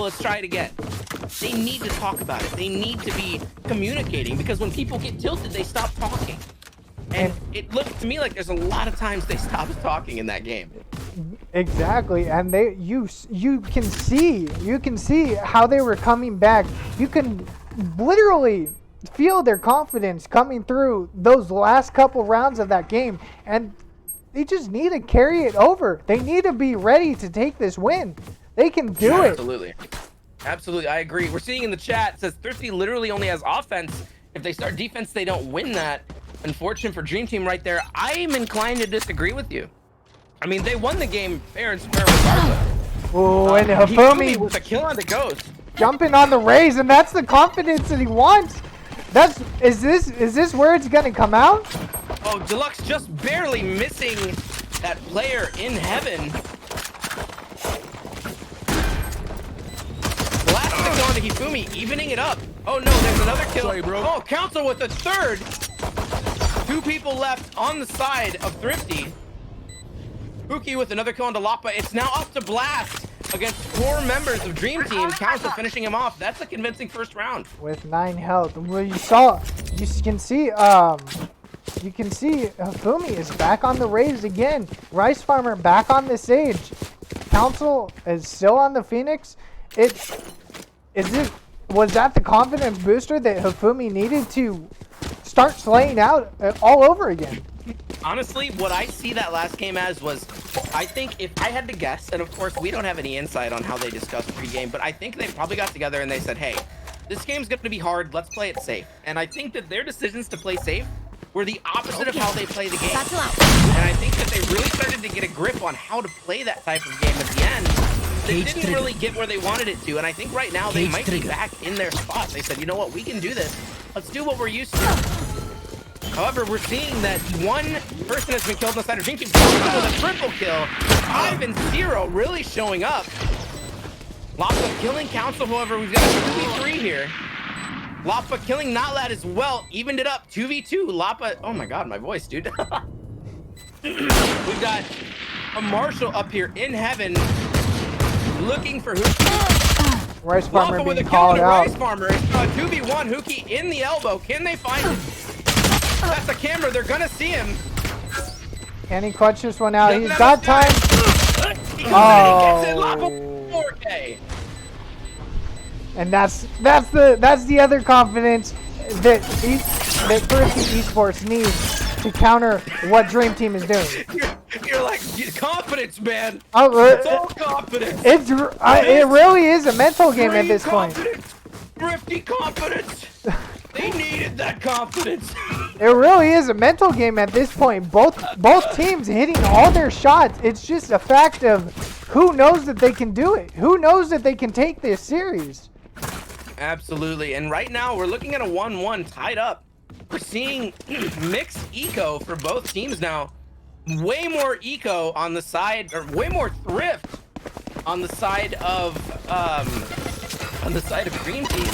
let's try it again. They need to talk about it. They need to be communicating, because when people get tilted, they stop talking. And it looks to me like there's a lot of times they stop talking in that game. Exactly, and you can see how they were coming back. You can literally feel their confidence coming through those last couple rounds of that game, and they just need to carry it over. They need to be ready to take this win. They can do it. Absolutely, I agree. We're seeing in the chat, it says Thrifty literally only has offense. If they start defense, they don't win that. Unfortunate for Dream Team right there. I'm inclined to disagree with you. I mean, they won the game fair and square regardless. Oh, and Hifumi with a kill on the Ghost. Jumping on the Raze, and that's the confidence that he wants. Is this where it's gonna come out? Oh, Deluxe just barely missing that player in heaven. Blasting on to Hifumi, evening it up. Oh no, there's another kill. Sorry, bro. Oh, Council with a third. 2 people left on the side of Thrifty. Pookie with another kill onto Lapa. It's now up to Blast against 4 members of Dream Team. Council finishing him off. That's a convincing first round. With 9 health. Well, you can see Hifumi is back on the Raze again. Rice Farmer back on the Sage. Council is still on the Phoenix. Was that the confidence booster that Hifumi needed to start slaying out all over again? Honestly, what I see that last game as was, I think if I had to guess, and of course we don't have any insight on how they discussed pregame, but I think they probably got together and they said, hey, this game's going to be hard, let's play it safe. And I think that their decisions to play safe were the opposite of how they play the game. And I think that they really started to get a grip on how to play that type of game at the end. They didn't really get where they wanted it to, and I think right now they might be back in their spot. They said, you know what, we can do this. Let's do what we're used to. However, we're seeing that one person has been killed on the side of Dream Team with a triple kill. 5 and 0 really showing up. Lots of killing Council, however, we've got a 2v3 here. Lapa killing Notlad as well, evened it up, 2v2. Lapa, oh my god, my voice, dude. We've got a Marshall up here in heaven, looking for Hookie. Rice Farmer Lapa being called out. Rice Farmer, 2v1, Hookie in the elbow. Can they find it? That's the camera, they're gonna see him. Can he clutch this one out? He's got time. Oh. 4K. And that's the other confidence that Thrifty eSports needs to counter what Dream Team is doing. You're like, confidence, man. Oh, it's all confidence. It really is a mental game at this point. Thrifty confidence. They needed that confidence. It really is a mental game at this point. Both teams hitting all their shots. It's just a fact of who knows that they can do it. Who knows that they can take this series. Absolutely. And right now we're looking at a 1-1 tied up. We're seeing mixed eco for both teams now. Way more eco on the side, or way more thrift on the side of Dream Team.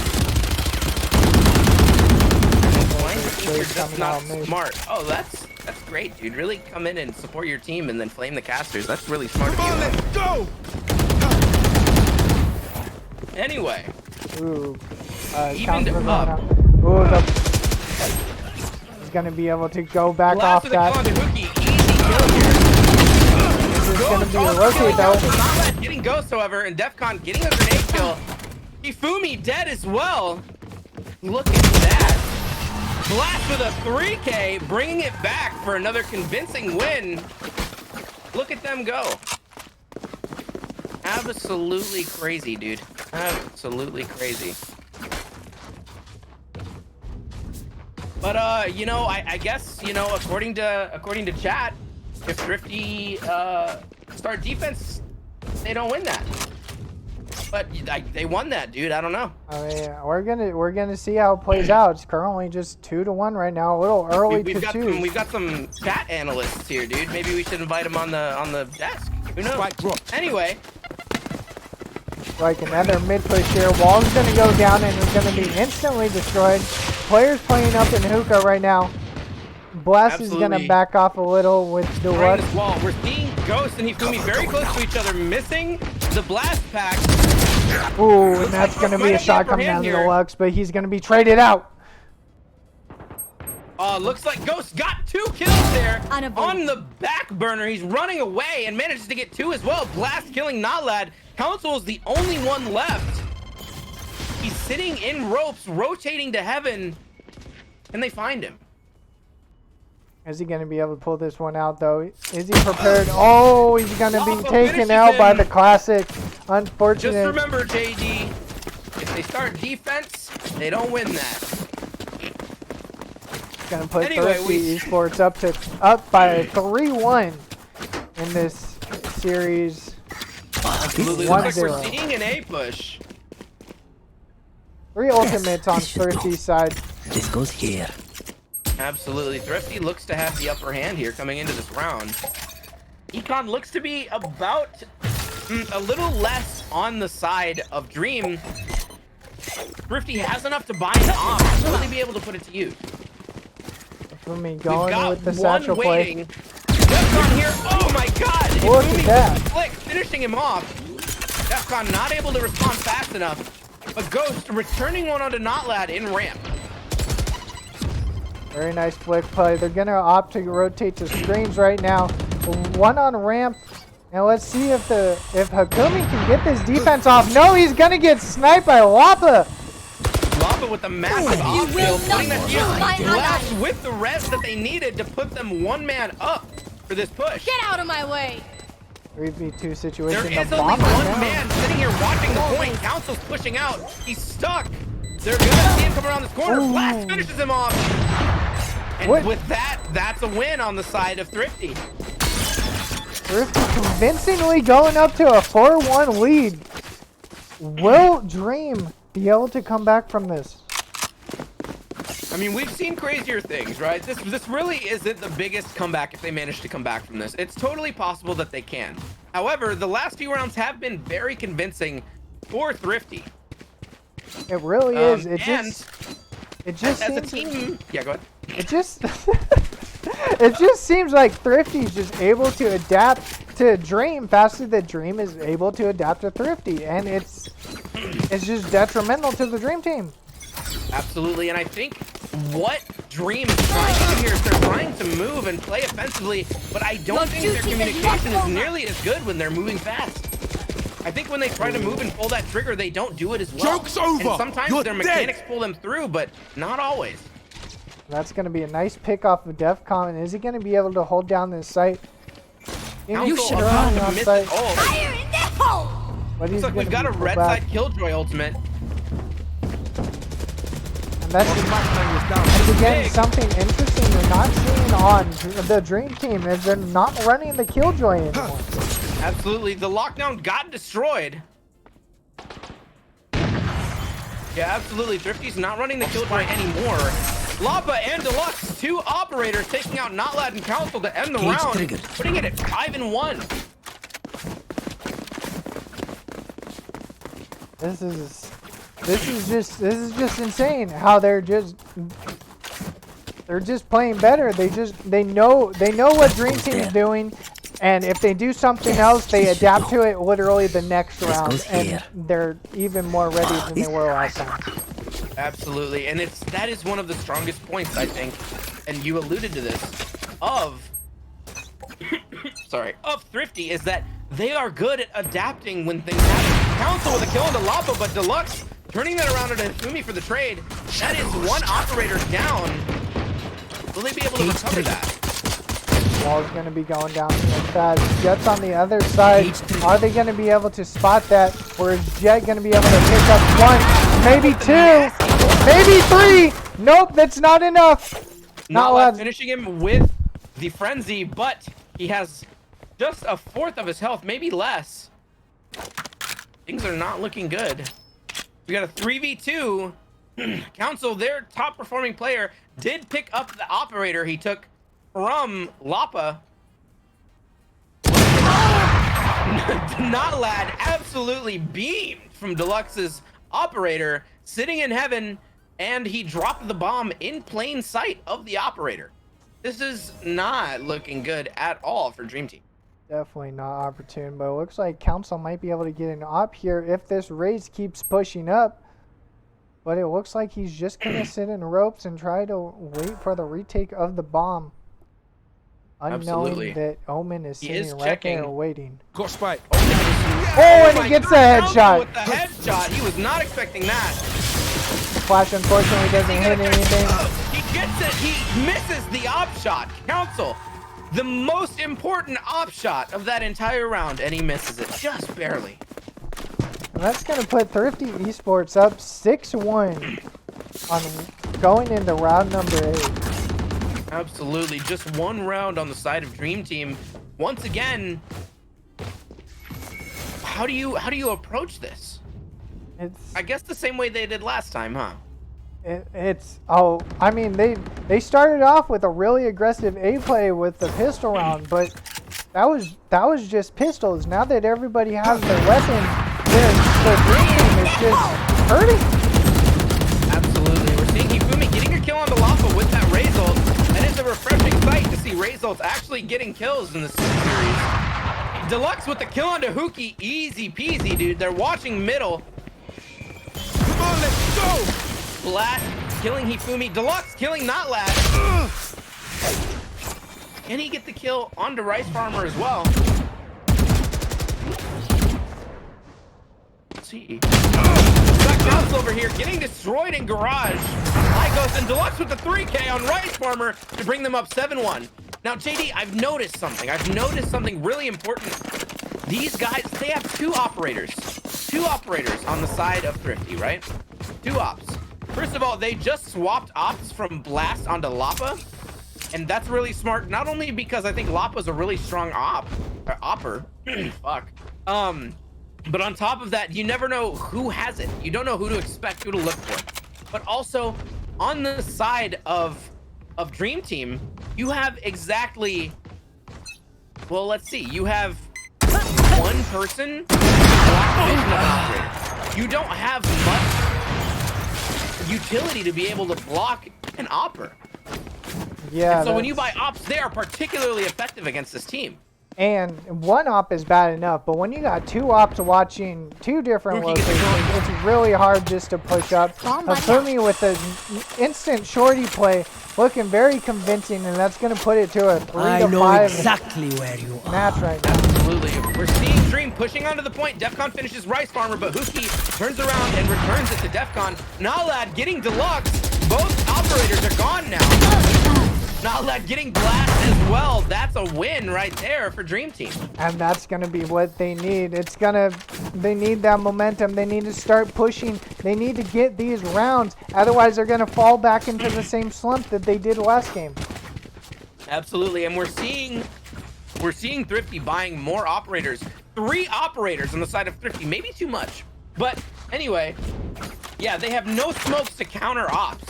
You're just not smart. Oh, that's great, dude. Really come in and support your team and then flame the casters. That's really smart of you. Come on, let's go! Anyway. Ooh. Evened up. Ooh, he's gonna be able to go back off that. Hookie. Easy kill here. This is gonna be a rotate though. Notlad getting Ghost, however, and Defcon getting a grenade kill. Hifumi dead as well. Look at that. Blast with a 3K, bringing it back for another convincing win. Look at them go. Absolutely crazy, dude. Absolutely crazy. But you know, I guess, you know, according to chat, if Thrifty start defense, they don't win that. But they won that, dude. I don't know. I mean, we're gonna see how it plays out. It's currently just 2-1 right now. A little early to choose. We've got some chat analysts here, dude. Maybe we should invite them on the desk. Who knows? Anyway. Like another mid push here. Wall's gonna go down and it's gonna be instantly destroyed. Players playing up in hookah right now. Blast is gonna back off a little with the rush. Wall. We're seeing Ghost and Hifumi very close to each other, missing the blast pack. Ooh, and that's going to be a shot coming down to Deluxe, but he's going to be traded out. Looks like Ghost got 2 kills there on the back burner. He's running away and manages to get 2 as well. Blast killing Notlad. Council is the only one left. He's sitting in ropes, rotating to heaven. Can they find him? Is he going to be able to pull this one out, though? Is he prepared? Oh, he's going to be taken out by the classic. Unfortunate. Just remember, JD, if they start defense, they don't win that. Going to put Thrifty eSports up by 3-1 in this series. Absolutely. Looks like we're seeing an A push. 3 ultimates on Thrifty's side. This goes here. Absolutely. Thrifty looks to have the upper hand here coming into this round. Econ looks to be about a little less on the side of Dream. Thrifty has enough to buy an off to really be able to put it to use. For me going with the satchel play. Defcon here. Oh my god! Look at that. Flick, finishing him off. Defcon not able to respond fast enough. But Ghost returning one onto Notlad in ramp. Very nice flick play. They're going to opt to rotate to screens right now. One on ramp. And let's see if Hakumi can get this defense off. No, he's going to get sniped by Lapa. Lapa with the massive off kill, putting that Blast with the rest that they needed to put them 1 man up for this push. Get out of my way. 3v2 situation. There is only 1 man sitting here watching the point. Council's pushing out. He's stuck. They're gonna see him come around this corner. Ooh. Blast finishes him off. And with that, that's a win on the side of Thrifty. Thrifty convincingly going up to a 4-1 lead. Will Dream be able to come back from this? I mean, we've seen crazier things, right? This really isn't the biggest comeback if they manage to come back from this. It's totally possible that they can. However, the last few rounds have been very convincing for Thrifty. It really is. It just as a seems, team. Yeah, go ahead. It just it just seems like Thrifty's just able to adapt to Dream faster than Dream is able to adapt to Thrifty, and it's just detrimental to the Dream team. Absolutely, and I think what Dream is trying to do here is they're trying to move and play offensively, but I don't think their communication is nearly as good when they're moving fast. I think when they try to move and pull that trigger, they don't do it as well. Joke's over! And sometimes their mechanics pull them through, but not always. That's going to be a nice pick off of Defcon, and is he going to be able to hold down this site? You should have missed it all. Fire in the hole! Looks like we've got a red side Killjoy ultimate. And that's again something interesting we're not seeing on the Dream team is they're not running the Killjoy anymore. Absolutely, the lockdown got destroyed. Yeah, absolutely. Thrifty's not running the Killjoy anymore. Lapa and Deluxe, 2 operators taking out Notlad and Council to end the round, putting it at 5-1. This is just insane how they're just playing better. They know what Dream Team is doing, and if they do something else, they adapt to it literally the next round, and they're even more ready than they were last time. Absolutely, and that is one of the strongest points, I think, and you alluded to this, of Thrifty, is that they are good at adapting when things happen. Council with a kill into Lapa, but Deluxe turning that around into Hifumi for the trade. That is 1 operator down. Will they be able to recover that? Wall's going to be going down real fast. Jet's on the other side. Are they going to be able to spot that? Or is Jet going to be able to pick up 1, maybe 2, maybe 3? Nope, that's not enough. Not finishing him with the frenzy, but he has just a 1/4 of his health, maybe less. Things are not looking good. We got a 3v2. Council, their top performing player, did pick up the operator he took from Lapa. Notlad absolutely beamed from Deluxe's operator, sitting in heaven, and he dropped the bomb in plain sight of the operator. This is not looking good at all for Dream Team. Definitely not opportune, but it looks like Council might be able to get an op here if this race keeps pushing up. But it looks like he's just going to sit in ropes and try to wait for the retake of the bomb. Absolutely. Unknowing that Omen is sitting right there waiting. Got spike. Oh, and he gets a headshot. With the headshot, he was not expecting that. Flash unfortunately doesn't hit anything. He gets it. He misses the op shot. Council, the most important op shot of that entire round, and he misses it just barely. And that's going to put Thrifty eSports up 6-1 on going into round number 8. Absolutely, just one round on the side of Dream Team. Once again, how do you approach this? I guess the same way they did last time, huh? I mean they started off with a really aggressive A play with the pistol round, but that was just pistols. Now that everybody has their weapons, their Dream Team is just hurting. Absolutely, we're seeing Hifumi getting a kill on the Lapa with that Razult. That is a refreshing sight to see Razults actually getting kills in this series. Deluxe with the kill on Huki, easy peasy, dude. They're watching middle. Come on, let's go. Blast killing Hifumi. Deluxe killing Not Lad. Can he get the kill onto Rice Farmer as well? Let's see. Got Council over here getting destroyed in Garage. Lycos and Deluxe with the 3K on Rice Farmer to bring them up 7-1. Now, JD, I've noticed something. I've noticed something really important. These guys, they have two operators on the side of Thrifty, right? Two ops. First of all, they just swapped ops from Blast onto Lapa, and that's really smart. Not only because I think Lapa's a really strong opper, fuck. But on top of that, you never know who has it. You don't know who to expect, who to look for. But also, on the side of Dream Team, you have exactly, well, let's see. You have one person block vision of an operator. You don't have much utility to be able to block an opper. Yeah. And so when you buy ops, they are particularly effective against this team. And one op is bad enough, but when you got two ops watching two different locations, it's really hard just to push up. Hifumi with an instant shorty play, looking very convincing, and that's going to put it to a 3-5 exactly where you are. match right now. Absolutely. We're seeing Dream pushing onto the point. Defcon finishes Rice Farmer, but Huki turns around and returns it to Defcon. Nalad getting Deluxe. Both operators are gone now. Nalad getting Blast as well. That's a win right there for Dream Team. And that's going to be what they need. They need that momentum. They need to start pushing. They need to get these rounds. Otherwise, they're going to fall back into the same slump that they did last game. Absolutely. And we're seeing Thrifty buying more operators. 3 operators on the side of Thrifty. Maybe too much. But anyway, yeah, they have no smokes to counter ops.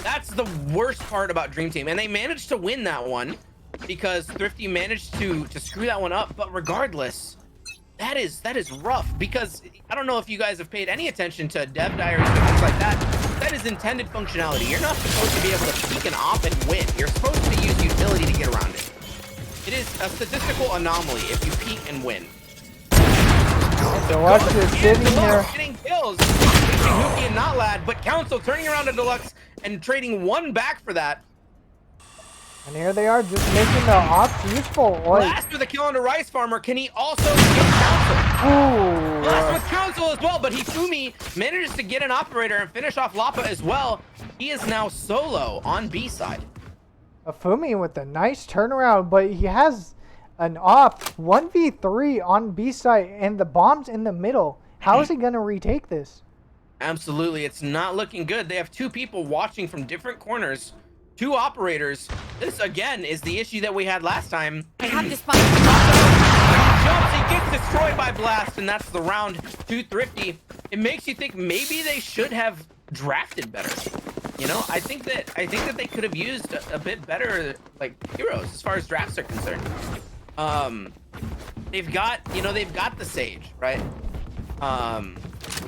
That's the worst part about Dream Team, and they managed to win that one because Thrifty managed to screw that one up. But regardless, that is rough, because I don't know if you guys have paid any attention to dev diaries and things like that. That is intended functionality. You're not supposed to be able to peek an op and win. You're supposed to use utility to get around it. It is a statistical anomaly if you peek and win. Deluxe is sitting there. Getting kills, Huki and Not Lad, but Council turning around to Deluxe and trading one back for that. And here they are, just making the ops useful. Blast with a kill onto Rice Farmer. Can he also get Council? Ooh. Blast with Council as well, but Hifumi manages to get an operator and finish off Lapa as well. He is now solo on B side. Hifumi with a nice turnaround, but he has an op 1v3 on B side and the bomb's in the middle. How is he going to retake this? Absolutely, it's not looking good. They have 2 people watching from different corners, 2 operators. This again is the issue that we had last time. I have to spot. He gets destroyed by Blast, and that's the round to Thrifty. It makes you think maybe they should have drafted better. You know, I think that they could have used a bit better, like, heroes as far as drafts are concerned. They've got the Sage, right?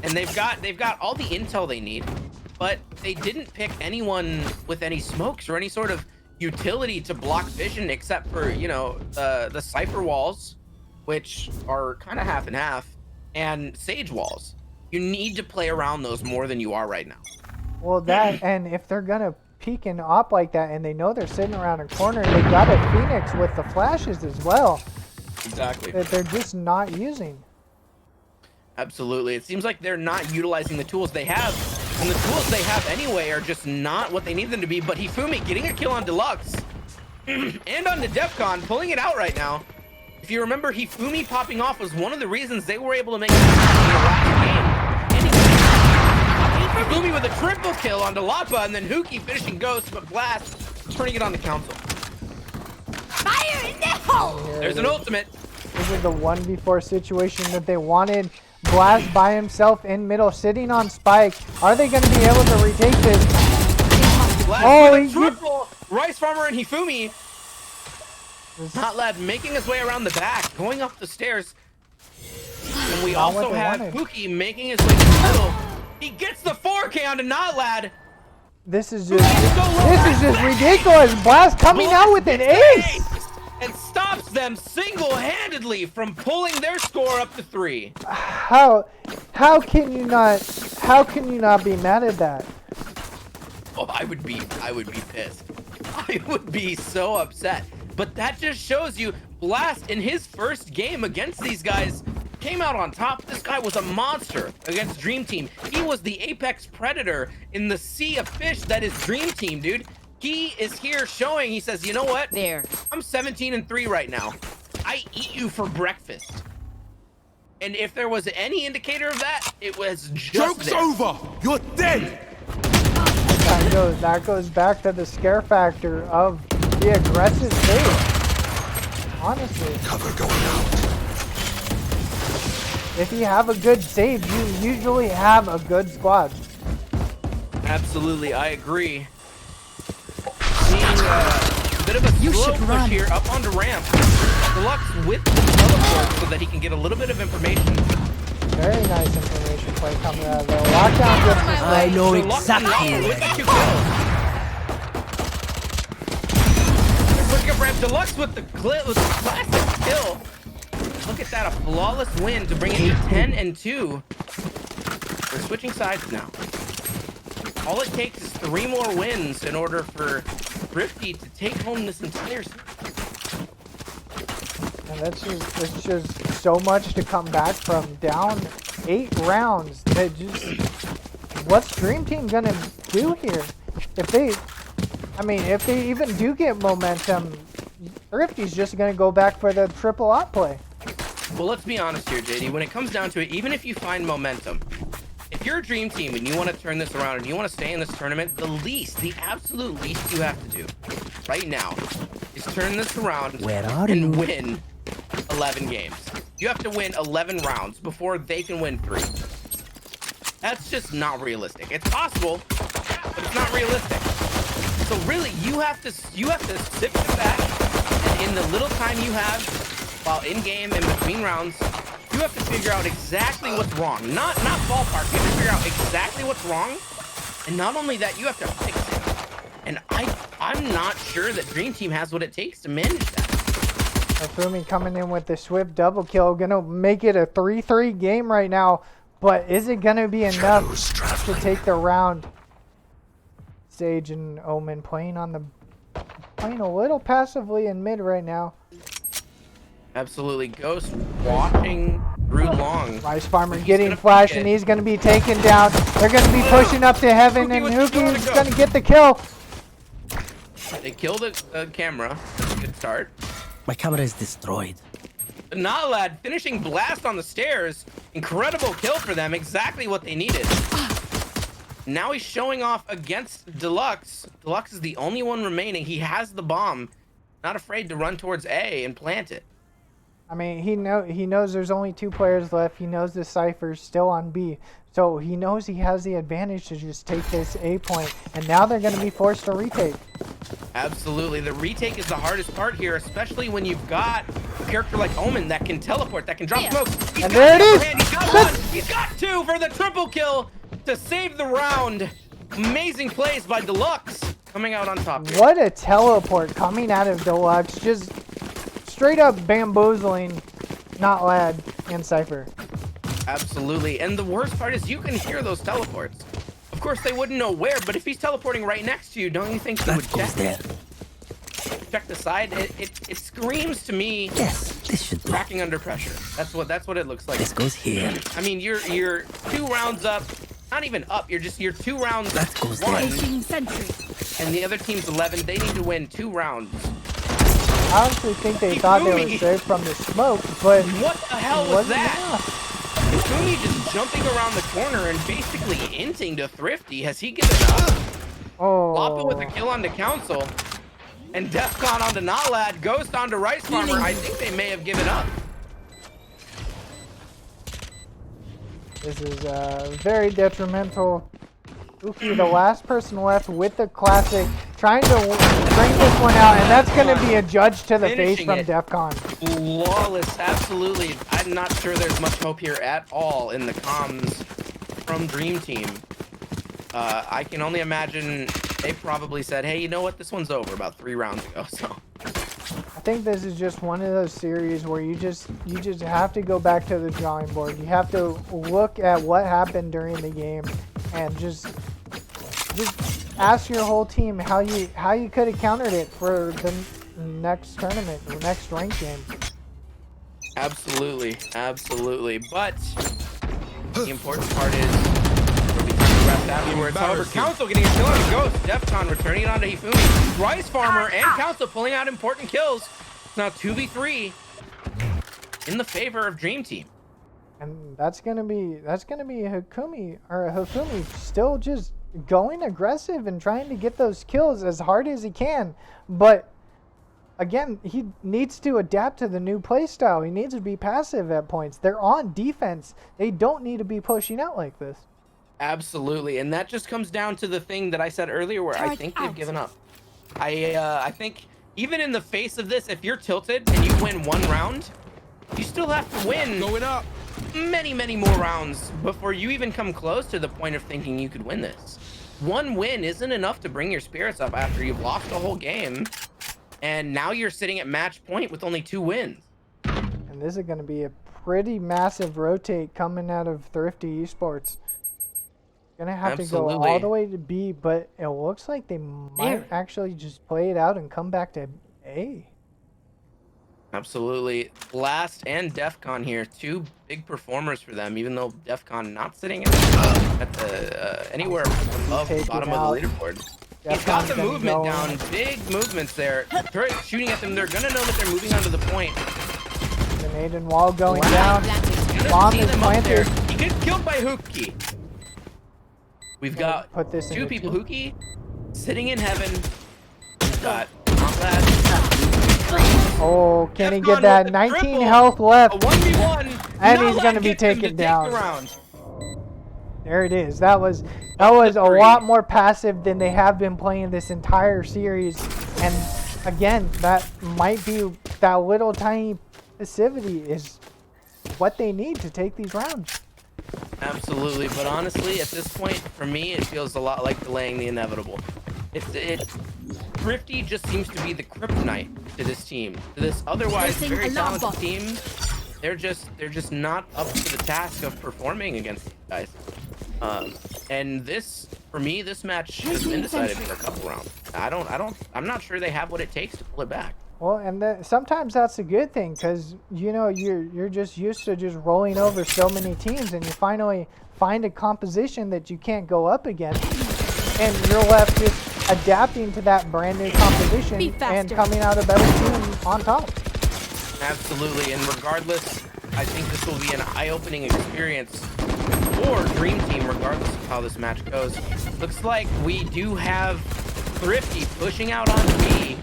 And they've got all the intel they need, but they didn't pick anyone with any smokes or any sort of utility to block vision, except for, you know, the Cypher walls which are kind of half and half, and Sage walls. You need to play around those more than you are right now. Well, that, and if they're gonna peek and op like that, and they know they're sitting around a corner, they got a Phoenix with the flashes as well. Exactly. That they're just not using. Absolutely. It seems like they're not utilizing the tools they have, and the tools they have anyway are just not what they need them to be. But Hifumi getting a kill on Deluxe and on the Defcon, pulling it out right now. If you remember, Hifumi popping off was one of the reasons they were able to make it in the last game. Hifumi with a triple kill on Delapa, and then Huki finishing Ghost, but Blast turning it on the Council. Fire in the hole! There's an ultimate. This is the 1v4 situation that they wanted. Blast by himself in middle, sitting on Spike. Are they going to be able to retake this? Blast Oh, with a triple. Rice Farmer and Hifumi. Notlad making his way around the back, going up the stairs. And we Not what also they have wanted. Huki making his way to the middle. He gets the 4K onto Notlad. This is just ridiculous. Blast coming out with an ace. And stops them single-handedly from pulling their score up to 3. How can you not be mad at that? Oh, I would be pissed. I would be so upset. But that just shows you Blast in his first game against these guys came out on top. This guy was a monster against Dream Team. He was the apex predator in the sea of fish that is Dream Team, dude. He is here showing, he says, you know what? There. I'm 17-3 right now. I eat you for breakfast. And if there was any indicator of that, it was just Joke's this. over! You're dead! That goes back to the scare factor of the aggressive save. Honestly. Cover going out. If you have a good save, you usually have a good squad. Absolutely, I agree. Seeing a bit of a slow push here up onto ramp. Deluxe with the teleport so that he can get a little bit of information. Very nice information play coming out of there. Lockdown just I know Deluxe exactly. with the 2 kills. Quick up ramp. Deluxe with the classic kill. Look at that, a flawless win to bring it to 10-2. We're switching sides now. All it takes is 3 more wins in order for Thrifty to take home this entire series. And it's just so much to come back from, down 8 rounds. That just, what's Dream Team gonna do here? If they even do get momentum, Thrifty's just gonna go back for the triple op play. Well, let's be honest here, JD. When it comes down to it, even if you find momentum, if you're a Dream Team and you want to turn this around and you want to stay in this tournament, the absolute least you have to do right now is turn this around and win 11 games. You have to win 11 rounds before they can win 3. That's just not realistic. It's possible, but it's not realistic. So really, you have to sit back, and in the little time you have while in game and between rounds, you have to figure out exactly what's wrong. Not ballpark. You have to figure out exactly what's wrong, and not only that, you have to fix it. And I'm not sure that Dream Team has what it takes to manage that. Hifumi coming in with the swift double kill, gonna make it a 3-3 game right now. But is it gonna be enough to take the round? Sage and Omen playing a little passively in mid right now. Absolutely. Ghost watching through long. Rice Farmer getting flash, and he's going to be taken down. They're going to be pushing up to heaven, and Huki's going to get the kill. They killed a camera. Good start. My camera is destroyed. Notlad finishing Blast on the stairs. Incredible kill for them. Exactly what they needed. Now he's showing off against Deluxe. Deluxe is the only one remaining. He has the bomb. Not afraid to run towards A and plant it. I mean, he knows there's only 2 players left. He knows the Cypher's still on B. So he knows he has the advantage to just take this A point. And now they're going to be forced to retake. Absolutely. The retake is the hardest part here, especially when you've got a character like Omen that can teleport, that can drop smoke. And there it is. He's got 1. He's got 2 for the triple kill to save the round. Amazing plays by Deluxe coming out on top here. What a teleport coming out of Deluxe. Just straight up bamboozling not Lad and Cypher. Absolutely. And the worst part is you can hear those teleports. Of course, they wouldn't know where, but if he's teleporting right next to you, don't you think he That would goes there. check the side? It screams to me Yes, this should do. cracking under pressure. That's what it looks like. This goes here. I mean, you're 2 rounds up. Not even up. You're 2 rounds That goes one, there. Taking sentry. and the other team's 11. They need to win 2 rounds. I honestly think they thought they were safe from the smoke, but What the hell it was wasn't that? enough. Kumi just jumping around the corner and basically hinting to Thrifty. Has he given up? Oh, Loppa with a kill on the council. And Defcon onto Notlad. Ghost onto Rice Farmer. I think they may have given up. this is very detrimental. Uki, the last person left with the classic, trying to bring this one out, and that's going to be a judge to the face Finishing from it. Defcon. Flawless, absolutely. I'm not sure there's much hope here at all in the comms from Dream Team. I can only imagine they probably said, hey, you know what? This one's over about 3 rounds ago, so. I think this is just one of those series where you just have to go back to the drawing board. You have to look at what happened during the game and just ask your whole team how you could have countered it for the next tournament, the next ranked game. Absolutely, absolutely. But the important part is there'll be some rest afterwards. However, Council getting a kill on the Ghost. Defcon returning it onto Hifumi. Rice Farmer and Council pulling out important kills. It's now 2v3 in the favor of Dream Team. And that's gonna be Hifumi still just going aggressive and trying to get those kills as hard as he can. But again, he needs to adapt to the new playstyle. He needs to be passive at points. They're on defense. They don't need to be pushing out like this. Absolutely, and that just comes down to the thing that I said earlier, where I think they've given up. I think even in the face of this, if you're tilted and you win 1 round, you still have to win Going up. many more rounds before you even come close to the point of thinking you could win this. 1 win isn't enough to bring your spirits up after you've lost a whole game, and now you're sitting at match point with only 2 wins. And this is going to be a pretty massive rotate coming out of Thrifty eSports. Gonna have to go all the way to B, but it looks like they might actually just play it out and come back to A. Absolutely. Blast and Defcon here, 2 big performers for them, even though Defcon not sitting at the anywhere above the bottom of the leaderboard. He's got the movement down, big movements there. Turret shooting at them, they're gonna know that they're moving onto the point. Grenade and wall going down. Bomb is planted. He gets killed by Hookie. We've got put this 2 into people, 2. Hookie sitting in heaven. We've got Notlad. Oh, can he Defcon get that? with the 19 triple. health A left. 1v1. And he's Notlad gonna be gets him to taken take down. the round. There it is. That was a lot more passive than they have been playing this entire series. And again, that might be that little tiny passivity is what they need to take these rounds. Absolutely, but honestly, at this point, for me, it feels a lot like delaying the inevitable. Thrifty just seems to be the kryptonite to this team, to this otherwise very talented team. They're just not up to the task of performing against these guys. And this, for me, this match has been decided for a couple rounds. I'm not sure they have what it takes to pull it back. Well, and sometimes that's a good thing, because you know you're just used to just rolling over so many teams, and you finally find a composition that you can't go up against, and you're left just adapting to that brand new composition and coming out a better team on top. Absolutely, and regardless, I think this will be an eye-opening experience for Dream Team, regardless of how this match goes. Looks like we do have Thrifty pushing out on B.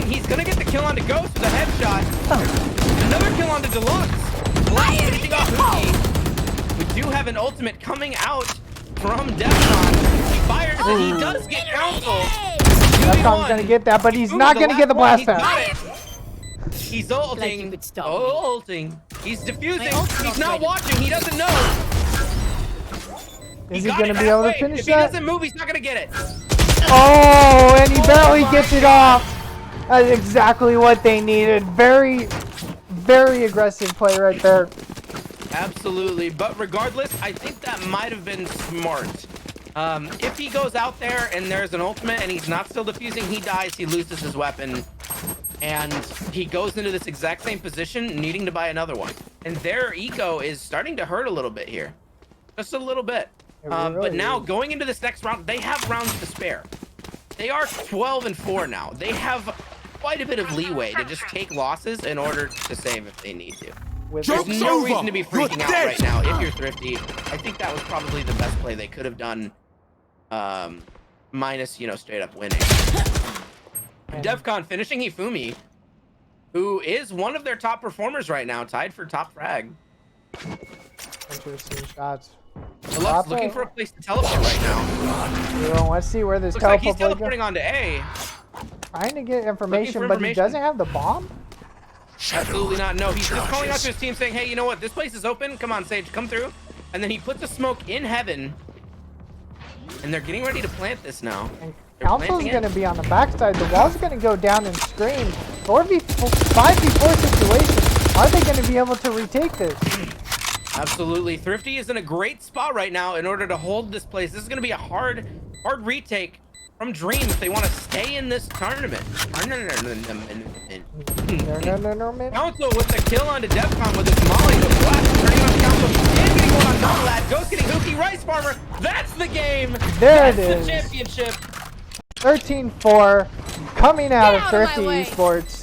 He's gonna get the kill onto Ghost with a headshot. Another kill onto Deluxe. Blast finishing off Hookie. We do have an ultimate coming out from Defcon. He fires and he does get Council. Defcon's gonna get that, but he's not gonna get the blast pass. He's ulting. Ulting. He's defusing. He's not watching. He doesn't know. Is he gonna be able to finish that? If that? he doesn't move, he's not gonna get it. Oh, and he barely gets it off. That's exactly what they needed. Very, very aggressive play right there. Absolutely, but regardless, I think that might have been smart. If he goes out there and there's an ultimate and he's not still defusing, he dies, he loses his weapon, and he goes into this exact same position, needing to buy another one. And their eco is starting to hurt a little bit here. Just a little bit. Really but now, is. going into this next round, they have rounds to spare. They are 12-4 now. They have quite a bit of leeway to just take losses in order to save if they need to. With There's Joke's no over. reason to be freaking You're out dead. right now if you're Thrifty. I think that was probably the best play they could have done, minus, you know, straight up winning. DevCon finishing Hifumi, who is one of their top performers right now, tied for top frag. Interesting shots. Deluxe looking for a place to teleport right now. Well, let's see where this Looks like he's teleport goes. teleporting onto A. Trying to get information, for but he information. doesn't have the bomb? Absolutely not. No, he's just calling out to his team saying, hey, you know what? This place is open. Come on, Sage, come through. And then he puts a smoke in heaven. And they're getting ready to plant this now. And They're Council's planting going it. to be on the backside. The wall's going to go down and scream. 5v4 situation. Are they going to be able to retake this? Absolutely. Thrifty is in a great spot right now in order to hold this place. This is going to be a hard retake from Dream if they want to stay in this tournament. No, man. Council with the kill onto DevCon with his molly. The blast turning on Council. And getting one on Nomadlad. Ghost getting Hookie Rice Farmer. That's the game. There it That's is. the championship. 13-4 coming out Get of out of my Thrifty way. eSports.